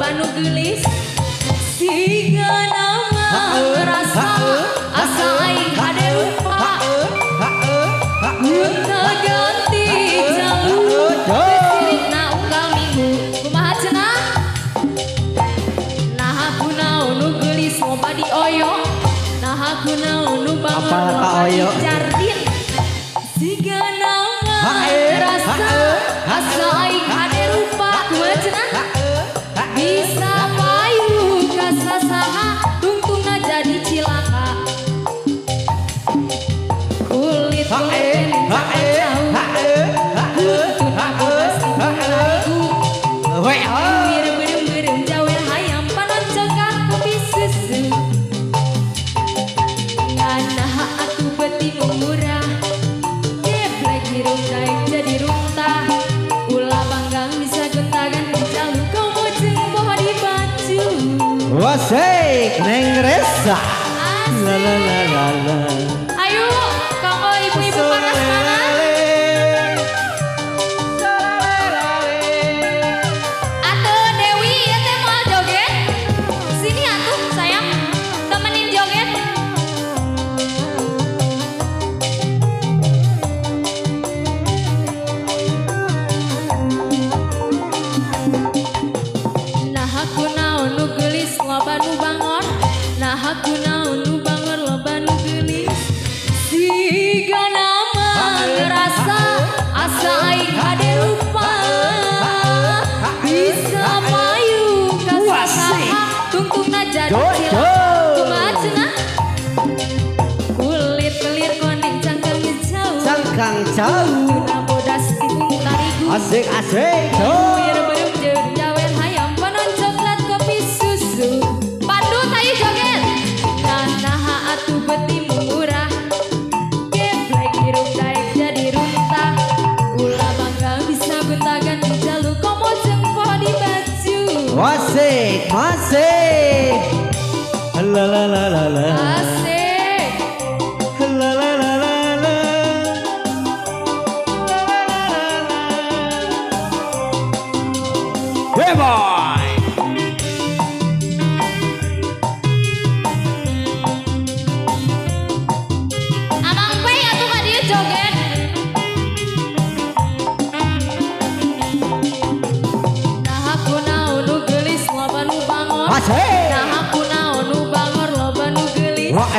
loba nu geulis siga nama ngerasa asa aing hade rupa Gunta ganti jalur Sirikna unggal minggu kumaha cenah Nah aku naon nu geulis loba dioyo Nah aku naon nu bangun loba dijardin siga nama ngerasa asa aing hade rupa kumaha cenah bisa payu ka sasaha tungtungna jadi cilaka kulit kulit tuntun bodas ibu berem-berem jawel hayam panon cokak kopi susu nganaha atuh beuti murah geblek hirup daek jadi runtah ulah banggang bisa guntagan jalu komo jeung poho di baju wasik Neng Resa la la la la la ayo kanggo ibu-ibu panas-panas atuh Dewi ieu teh moal joget sini atuh sayang temenin joget nah aku naon nu geulis loba nu bangor nah aku naon nu bangor loba nu geulis siga nama ngerasa asa aing hade rupa bisa payu ka sasaha tungtungna jadi cilaka kumaha cenah kulit kelir koning cangkang jauh cangkang jauh tuna bodas ipung tarigu asik asik berem jeung jawel hayam panon coklat kopi susu pandut ayo joget nganaha atuh beuti murah geblek hirup daek jadi runtah ulah bangga bisa guntagan jalu komo jeung poho di baju wasik masik la la la la la asik la la la la la hey boy Amang Pei atuh ka dieu joget nah aku naon nu geulis loba nu bangor masik nah aku naon nu bangor loba nu geulis wah